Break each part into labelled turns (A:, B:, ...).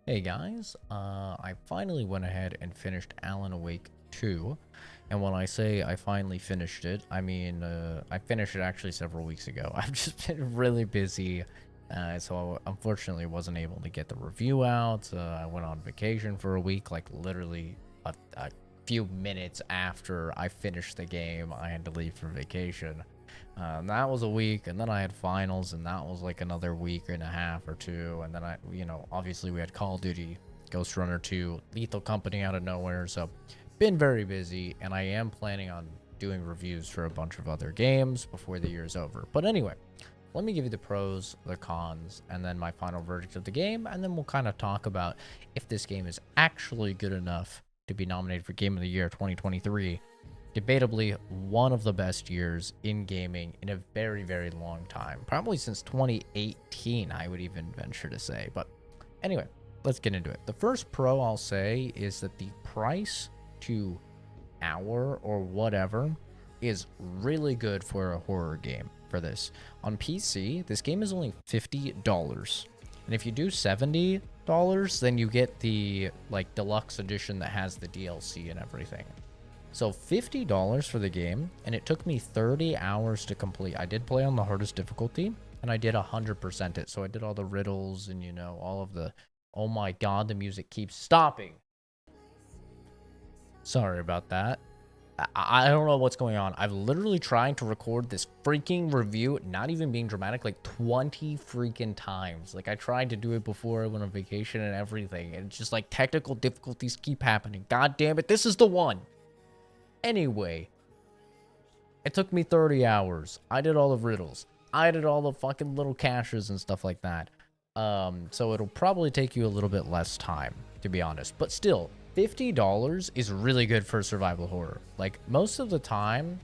A: Hey guys, I finally went ahead and finished Alan Wake 2. And when I say I finally finished it, I mean, I finished it actually several weeks ago. I've just been really busy, so unfortunately wasn't able to get the review out. I went on vacation for a week, like literally a few minutes after I finished the game, I had to leave for vacation. That was a week, and then I had finals, and that was like another week and a half or two. And then obviously we had Call of Duty, Ghost Runner 2, Lethal Company out of nowhere. So, been very busy, and I am planning on doing reviews for a bunch of other games before the year is over. But anyway, let me give you the pros, the cons, and then my final verdict of the game, and then we'll kind of talk about if this game is actually good enough to be nominated for Game of the Year 2023. Debatably one of the best years in gaming in a very, very long time. Probably since 2018, I would even venture to say. But anyway, let's get into it. The first pro I'll say is that the price to hour or whatever is really good for a horror game for this. On PC, this game is only $50. And if you do $70, then you get the like deluxe edition that has the DLC and everything. So $50 for the game, and it took me 30 hours to complete. I did play on the hardest difficulty, and I did 100% it. So I did all the riddles and, all of the... Oh my god, the music keeps stopping. Sorry about that. I don't know what's going on. I've literally tried to record this freaking review, not even being dramatic, like 20 freaking times. Like, I tried to do it before I went on vacation and everything, and it's just like technical difficulties keep happening. God damn it, this is the one. Anyway, it took me 30 hours. I did all the riddles. I did all the fucking little caches and stuff like that. So it'll probably take you a little bit less time, to be honest. But still, $50 is really good for survival horror. Like, most of the time,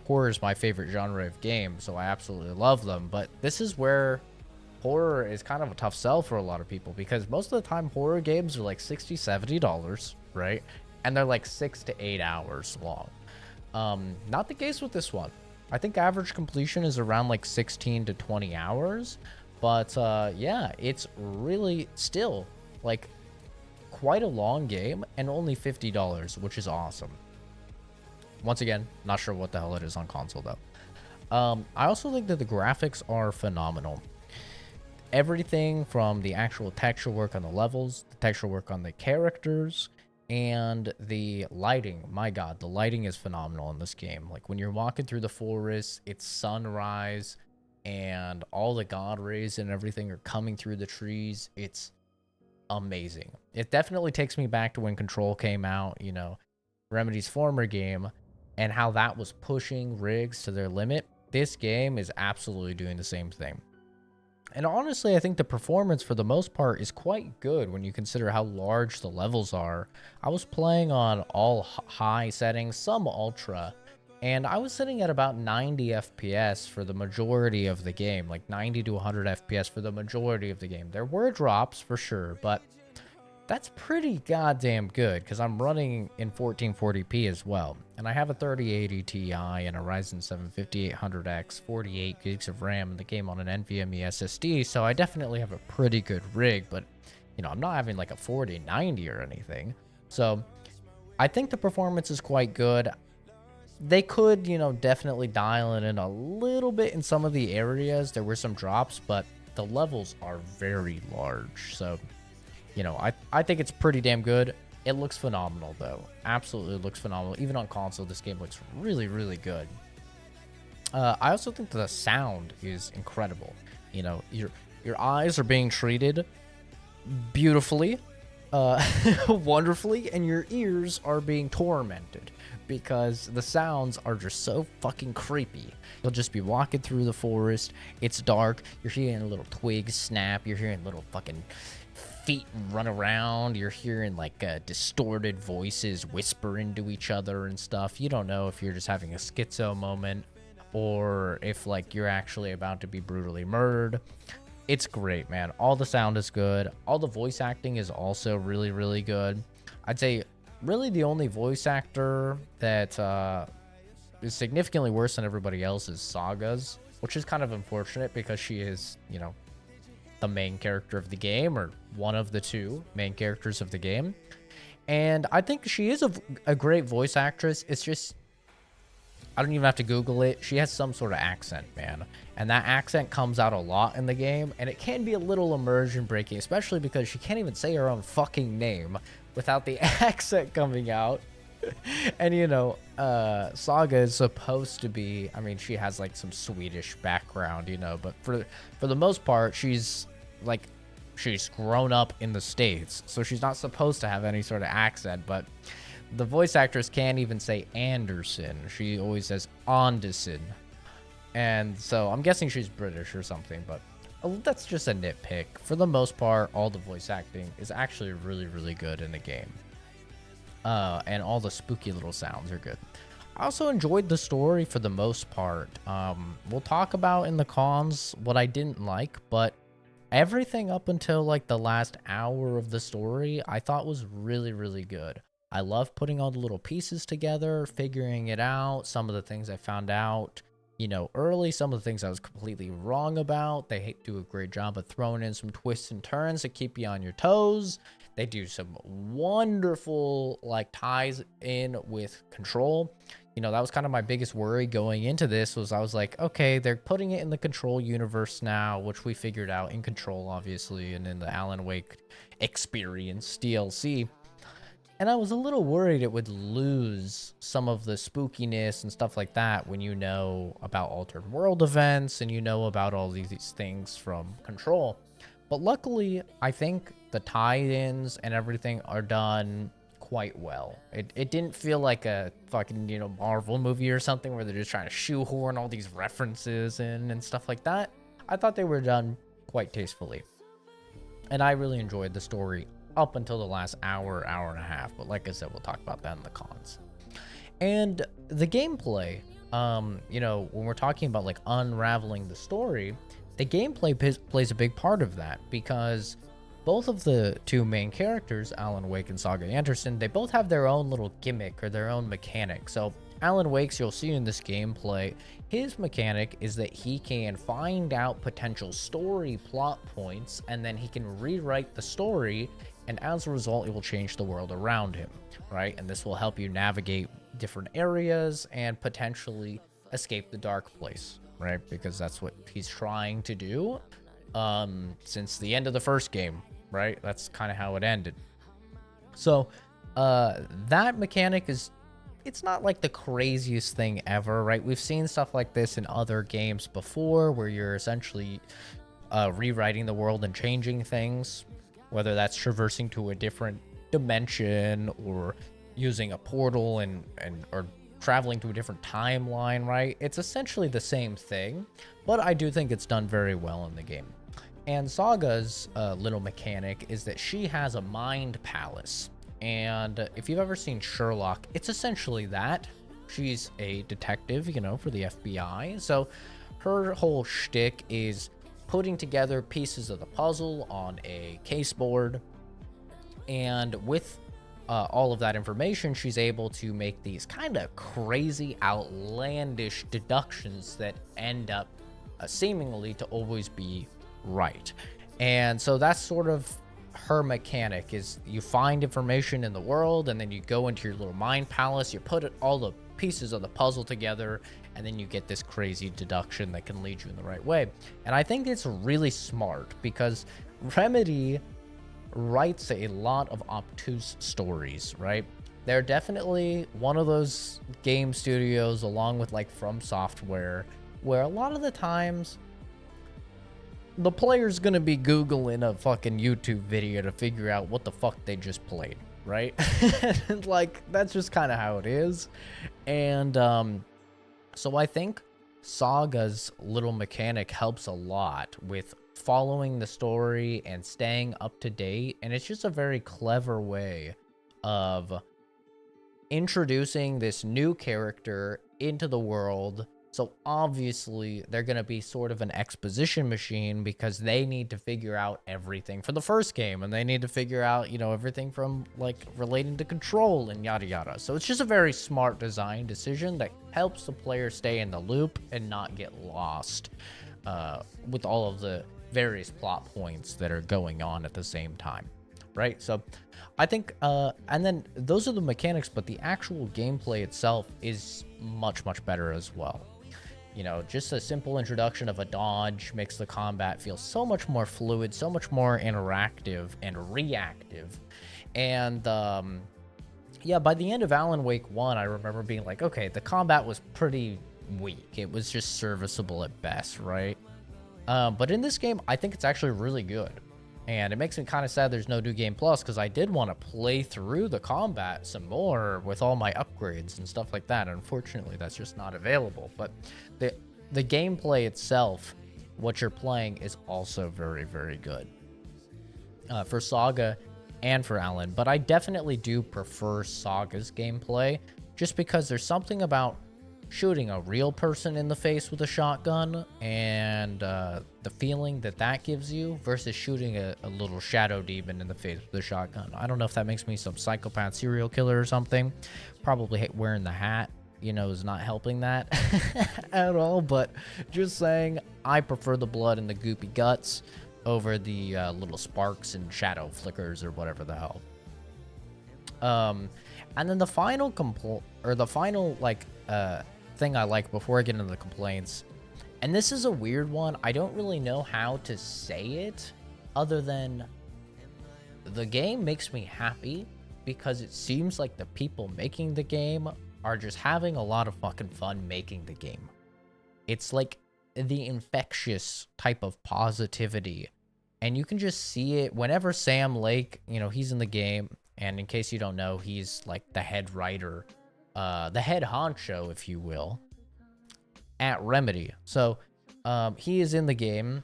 A: horror is my favorite genre of game, so I absolutely love them. But this is where horror is kind of a tough sell for a lot of people, because most of the time horror games are like $60, $70, right? And they're like 6 to 8 hours long. Not the case with this one. I think average completion is around like 16 to 20 hours. But yeah, it's really still like quite a long game and only $50, which is awesome. Once again, not sure what the hell it is on console though. I also think that the graphics are phenomenal. Everything from the actual texture work on the levels, the texture work on the characters, and the lighting. My god, the lighting is phenomenal in this game. Like, when you're walking through the forest, it's sunrise, and all the god rays and everything are coming through the trees. It's amazing. It definitely takes me back to when Control came out, Remedy's former game, and how that was pushing rigs to their limit. This game is absolutely doing the same thing. And honestly, I think the performance for the most part is quite good when you consider how large the levels are. I was playing on all high settings, some ultra, and I was sitting at about 90 FPS for the majority of the game, like 90 to 100 FPS for the majority of the game. There were drops for sure, but that's pretty goddamn good because I'm running in 1440p as well. And I have a 3080 Ti and a Ryzen 7 5800X, 48 gigs of RAM, and the game on an NVMe SSD, so I definitely have a pretty good rig, but, I'm not having like a 4090 or anything. So I think the performance is quite good. They could, definitely dial it in a little bit in some of the areas. There were some drops, but the levels are very large, so... I think it's pretty damn good. It looks phenomenal, though. Absolutely looks phenomenal. Even on console, this game looks really, really good. I also think the sound is incredible. Your eyes are being treated beautifully, wonderfully, and your ears are being tormented because the sounds are just so fucking creepy. You'll just be walking through the forest. It's dark. You're hearing a little twig snap. You're hearing little fucking feet run around. You're hearing like distorted voices whisper into each other and stuff. You don't know if you're just having a schizo moment or if like you're actually about to be brutally murdered. It's great, man. All the sound is good. All the voice acting is also really, really good. I'd say really the only voice actor that is significantly worse than everybody else is Saga's, which is kind of unfortunate because she is, the main character of the game, or one of the two main characters of the game. And I think she is a great voice actress. It's just, I don't even have to Google it. She has some sort of accent, man. And that accent comes out a lot in the game, and it can be a little immersion breaking, especially because she can't even say her own fucking name without the accent coming out. And you know, Saga is supposed to be, I mean, she has like some Swedish background, you know, but for the most part, she's grown up in the States, so she's not supposed to have any sort of accent. But the voice actress can't even say Anderson. She always says Anderson. And so I'm guessing she's British or something, but that's just a nitpick. For the most part, all the voice acting is actually really, really good in the game. And all the spooky little sounds are good. I also enjoyed the story for the most part. We'll talk about in the cons what I didn't like, but everything up until like the last hour of the story, I thought was really, really good. I love putting all the little pieces together, figuring it out. Some of the things I found out, you know, early, some of the things I was completely wrong about. They do a great job of throwing in some twists and turns to keep you on your toes. They do some wonderful like ties in with Control. You know, that was kind of my biggest worry going into this, was I was like, okay, they're putting it in the Control universe now, which we figured out in Control, obviously, and in the Alan Wake Experience DLC. And I was a little worried it would lose some of the spookiness and stuff like that when you know about Altered World events and you know about all these things from Control. But luckily, I think the tie-ins and everything are done quite well. It didn't feel like a fucking, you know, Marvel movie or something where they're just trying to shoehorn all these references in and stuff like that. I thought they were done quite tastefully. And I really enjoyed the story up until the last hour, hour and a half. But like I said, we'll talk about that in the cons. And the gameplay, you know, when we're talking about like unraveling the story, the gameplay plays a big part of that, because both of the two main characters, Alan Wake and Saga Anderson, they both have their own little gimmick or their own mechanic. So Alan Wake's, you'll see in this gameplay, his mechanic is that he can find out potential story plot points, and then he can rewrite the story, and as a result, it will change the world around him, right? And this will help you navigate different areas and potentially escape the dark place, right? Because that's what he's trying to do since the end of the first game, right? That's kind of how it ended. So that mechanic is, it's not like the craziest thing ever, right? We've seen stuff like this in other games before, where you're essentially rewriting the world and changing things, whether that's traversing to a different dimension or using a portal and or traveling to a different timeline, right? It's essentially the same thing, but I do think it's done very well in the game. And Saga's little mechanic is that she has a mind palace. And if you've ever seen Sherlock, it's essentially that. She's a detective, you know, for the FBI. So her whole shtick is putting together pieces of the puzzle on a case board. And with all of that information, she's able to make these kind of crazy, outlandish deductions that end up seemingly to always be right. And so that's sort of her mechanic, is you find information in the world, and then you go into your little mind palace, you put all the pieces of the puzzle together, and then you get this crazy deduction that can lead you in the right way. And I think it's really smart, because Remedy writes a lot of obtuse stories, right? They're definitely one of those game studios, along with like From Software, where a lot of the times the player's gonna be Googling a fucking YouTube video to figure out what the fuck they just played, right? Like, that's just kind of how it is. And so I think Saga's little mechanic helps a lot with following the story and staying up to date, and it's just a very clever way of introducing this new character into the world. So obviously they're going to be sort of an exposition machine, because they need to figure out everything for the first game, and they need to figure out, you know, everything from like relating to Control and yada yada. So it's just a very smart design decision that helps the player stay in the loop and not get lost with all of the various plot points that are going on at the same time, right? So I think and then those are the mechanics, but the actual gameplay itself is much better as well. You know, just a simple introduction of a dodge makes the combat feel so much more fluid, so much more interactive and reactive. And yeah, by the end of Alan Wake 1, I remember being like, okay, the combat was pretty weak. It was just serviceable at best, right? But in this game, I think it's actually really good. And it makes me kind of sad there's no New Game Plus, because I did want to play through the combat some more with all my upgrades and stuff like that. Unfortunately, that's just not available. But the gameplay itself, what you're playing, is also very good. For Saga and for Alan. But I definitely do prefer Saga's gameplay, just because there's something about shooting a real person in the face with a shotgun and the feeling that that gives you versus shooting a little shadow demon in the face with a shotgun. I don't know if that makes me some psychopath serial killer or something. Probably wearing the hat, you know, is not helping that at all. But just saying, I prefer the blood and the goopy guts over the little sparks and shadow flickers or whatever the hell. And then the final thing I like before I get into the complaints, and this is a weird one, I don't really know how to say it other than the game makes me happy because it seems like the people making the game are just having a lot of fucking fun making the game. It's like the infectious type of positivity, and you can just see it whenever Sam Lake, you know, he's in the game. And in case you don't know, he's like the head writer, the head honcho, if you will, at Remedy. So he is in the game.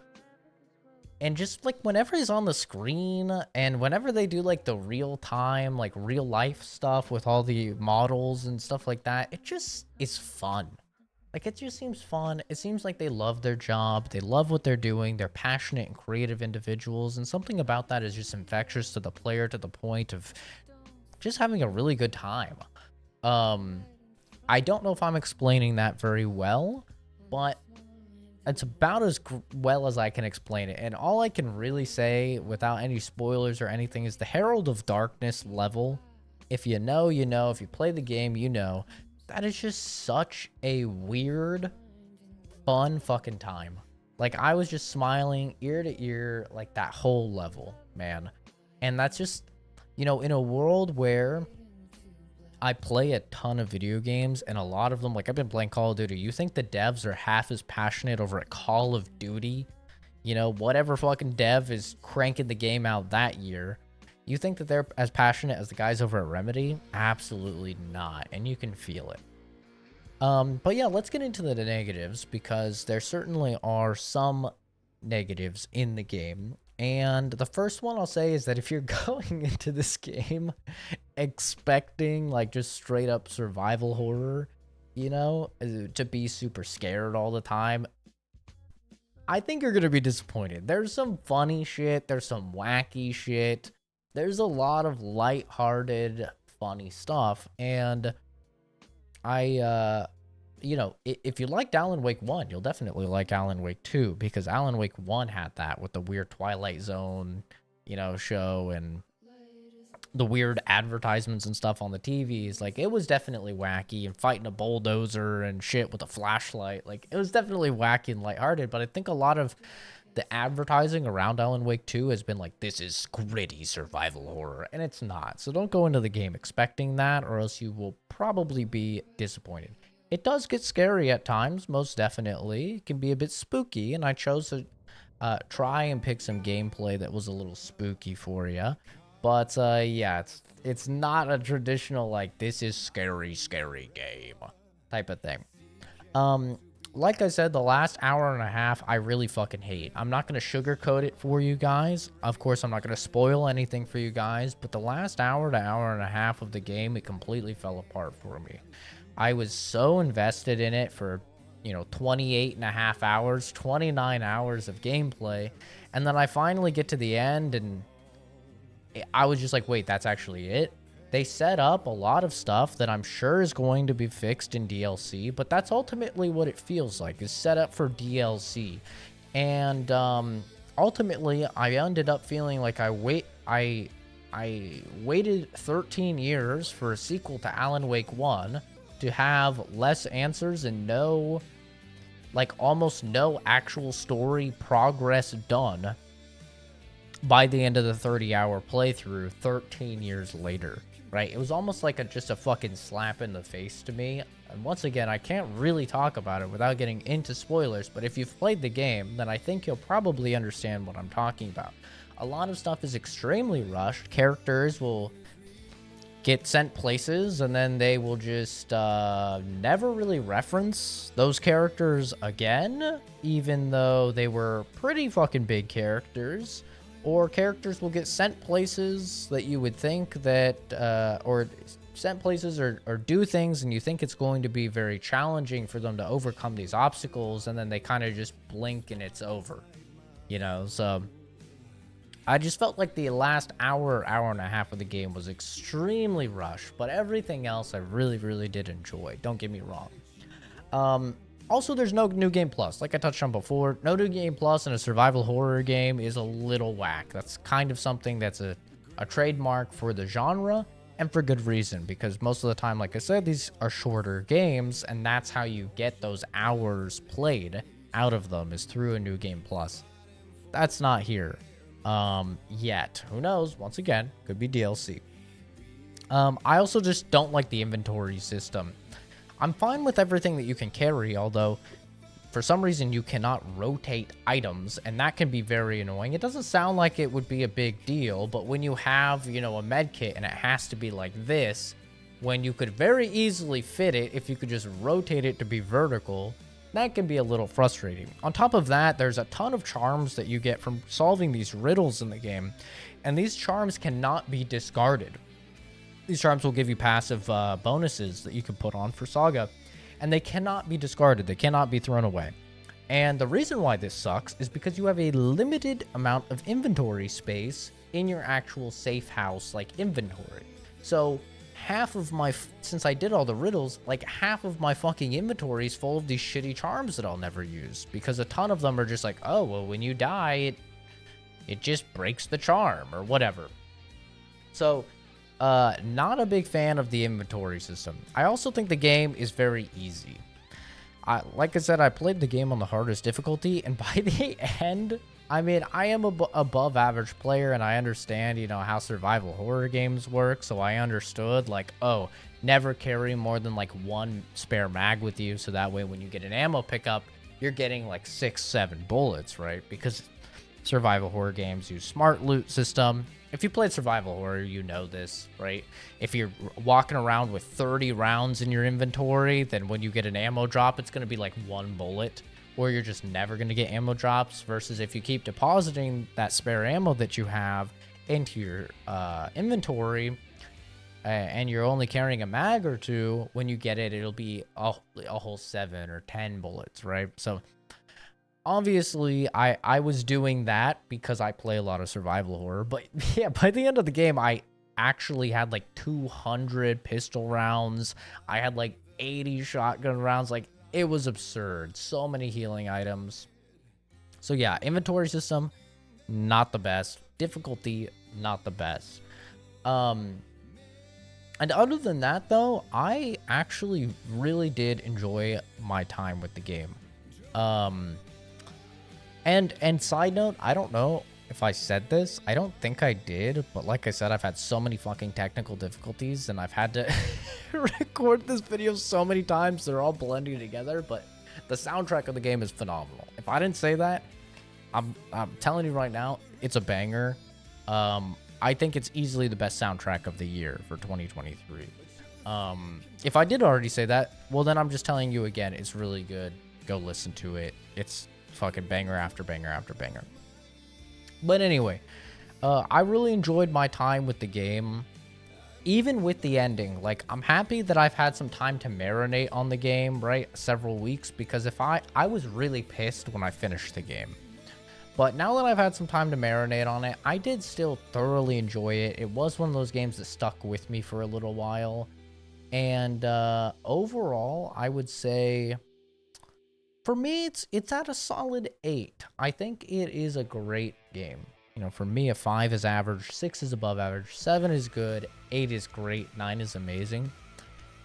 A: And just like whenever he's on the screen and whenever they do like the real time, like real life stuff with all the models and stuff like that, it just is fun. Like, it just seems fun. It seems like they love their job. They love what they're doing. They're passionate and creative individuals. And something about that is just infectious to the player, to the point of just having a really good time. I don't know if I'm explaining that very well, but it's about as well as I can explain it. And all I can really say without any spoilers or anything is the Herald of Darkness level. If you know, you know. If you play the game, you know. That is just such a weird, fun fucking time. Like, I was just smiling ear to ear, like, that whole level, man. And that's just, you know, in a world where I play a ton of video games, and a lot of them, like, I've been playing Call of Duty. You think the devs are half as passionate over at Call of Duty? You know, whatever fucking dev is cranking the game out that year. You think that they're as passionate as the guys over at Remedy? Absolutely not, and you can feel it. But yeah, let's get into the negatives, because there certainly are some negatives in the game. And the first one I'll say is that if you're going into this game expecting like just straight up survival horror, you know, to be super scared all the time, I think you're going to be disappointed. There's some funny shit, there's some wacky shit. There's a lot of lighthearted, funny stuff, and you know, if you liked Alan Wake 1, you'll definitely like Alan Wake 2, because Alan Wake 1 had that with the weird Twilight Zone, you know, show and the weird advertisements and stuff on the TVs. Like, it was definitely wacky, and fighting a bulldozer and shit with a flashlight. Like, it was definitely wacky and lighthearted, but I think a lot of the advertising around Alan Wake 2 has been like, this is gritty survival horror, and it's not. So don't go into the game expecting that, or else you will probably be disappointed. It does get scary at times, most definitely. It can be a bit spooky, and I chose to try and pick some gameplay that was a little spooky for you. But yeah, it's not a traditional, like, this is scary game type of thing. Like I said, the last hour and a half, I really fucking hate. I'm not going to sugarcoat it for you guys. Of course, I'm not going to spoil anything for you guys, but the last hour to hour and a half of the game, it completely fell apart for me. I was so invested in it for, you know, 28 and a half hours, 29 hours of gameplay, and then I finally get to the end, and I was just like, wait, that's actually it? They set up a lot of stuff that I'm sure is going to be fixed in DLC, but that's ultimately what it feels like, is set up for DLC. And ultimately, I ended up feeling like I waited 13 years for a sequel to Alan Wake 1 to have less answers and almost no actual story progress done by the end of the 30-hour playthrough 13 years later, right? It was almost like just a fucking slap in the face to me. And once again, I can't really talk about it without getting into spoilers, but if you've played the game, then I think you'll probably understand what I'm talking about. A lot of stuff is extremely rushed. Characters will get sent places, and then they will just never really reference those characters again, even though they were pretty fucking big characters. Or characters will get sent places that you would think that, or sent places or do things, and you think it's going to be very challenging for them to overcome these obstacles, and then they kind of just blink and it's over, you know? So I just felt like the last hour and a half of the game was extremely rushed, but everything else I really, really did enjoy. Don't get me wrong. Also, there's no New Game Plus. Like I touched on before, no New Game Plus in a survival horror game is a little whack. That's kind of something that's a trademark for the genre, and for good reason, because most of the time, like I said, these are shorter games, and that's how you get those hours played out of them, is through a New Game Plus. That's not here yet. Who knows? Once again, could be DLC. I also just don't like the inventory system. I'm fine with everything that you can carry, although for some reason you cannot rotate items, and that can be very annoying. It doesn't sound like it would be a big deal, but when you have, you know, a med kit and it has to be like this, when you could very easily fit it if you could just rotate it to be vertical, that can be a little frustrating. On top of that, there's a ton of charms that you get from solving these riddles in the game, and these charms cannot be discarded. These charms will give you passive bonuses that you can put on for Saga, and they cannot be discarded. They cannot be thrown away. And the reason why this sucks is because you have a limited amount of inventory space in your actual safe house, like inventory. So half of my, since I did all the riddles, like half of my fucking inventory is full of these shitty charms that I'll never use, because a ton of them are just like, oh, well, when you die, it just breaks the charm or whatever. So not a big fan of the inventory system. I also think the game is very easy. Like I said, I played the game on the hardest difficulty, and by the end, I mean, I am above average player, and I understand, you know, how survival horror games work, so I understood, like, oh, never carry more than, like, one spare mag with you, so that way when you get an ammo pickup, you're getting, like, 6-7 bullets, right? Because survival horror games use smart loot system. If you played survival horror, you know this, right? If you're walking around with 30 rounds in your inventory, then when you get an ammo drop, it's going to be like one bullet, or you're just never going to get ammo drops, versus if you keep depositing that spare ammo that you have into your inventory, and you're only carrying a mag or two, when you get it, it'll be a whole 7 or 10 bullets, right? So obviously, I was doing that because I play a lot of survival horror. But yeah, by the end of the game, I actually had like 200 pistol rounds. I had like 80 shotgun rounds. Like, it was absurd. So many healing items. So yeah, inventory system, not the best. Difficulty, not the best. And other than that, though, I actually really did enjoy my time with the game. And side note, I don't know if I said this. I don't think I did, but like I said, I've had so many fucking technical difficulties, and I've had to record this video so many times. They're all blending together, but the soundtrack of the game is phenomenal. If I didn't say that, I'm telling you right now, it's a banger. I think it's easily the best soundtrack of the year for 2023. If I did already say that, well, then I'm just telling you again, it's really good. Go listen to it. It's fucking banger after banger after banger. But anyway, I really enjoyed my time with the game, even with the ending. Like, I'm happy that I've had some time to marinate on the game, right? Several weeks, because if I was really pissed when I finished the game. But now that I've had some time to marinate on it, I did still thoroughly enjoy it. It was one of those games that stuck with me for a little while. And overall, I would say For me, it's at a solid 8. I think it is a great game. You know, for me, a 5 is average, 6 is above average, 7 is good, 8 is great, 9 is amazing,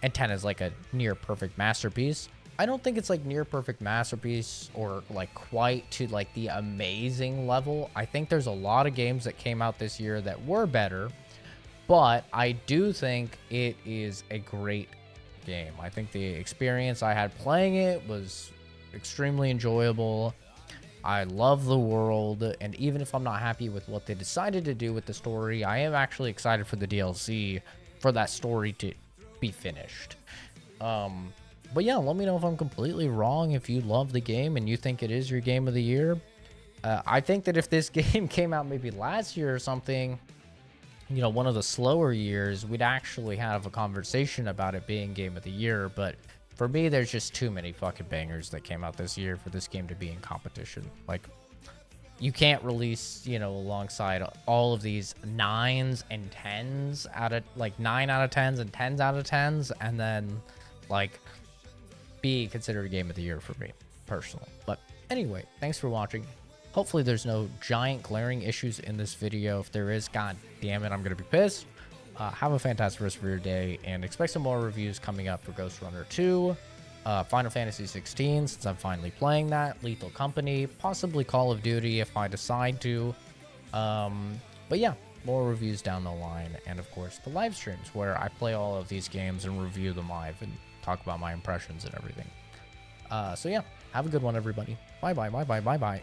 A: and 10 is like a near perfect masterpiece. I don't think it's like near perfect masterpiece or like quite to like the amazing level. I think there's a lot of games that came out this year that were better, but I do think it is a great game. I think the experience I had playing it was extremely enjoyable. I love the world, and even if I'm not happy with what they decided to do with the story, I am actually excited for the DLC for that story to be finished. But yeah, let me know if I'm completely wrong, if you love the game and you think it is your game of the year. I think that if this game came out maybe last year or something, you know, one of the slower years, we'd actually have a conversation about it being game of the year. But for me, there's just too many fucking bangers that came out this year for this game to be in competition. Like, you can't release, you know, alongside all of these 9s and 10s out of like 9 out of 10s and 10s out of 10s, and then like be considered a game of the year for me personally. But anyway, thanks for watching. Hopefully there's no giant glaring issues in this video. If there is, god damn it, I'm gonna be pissed. Have a fantastic rest of your day, and expect some more reviews coming up for Ghost Runner 2, Final Fantasy 16 since I'm finally playing that, Lethal Company, possibly Call of Duty if I decide to. But yeah, more reviews down the line, and of course the live streams where I play all of these games and review them live and talk about my impressions and everything. So yeah, have a good one, everybody. Bye bye, bye bye, bye bye.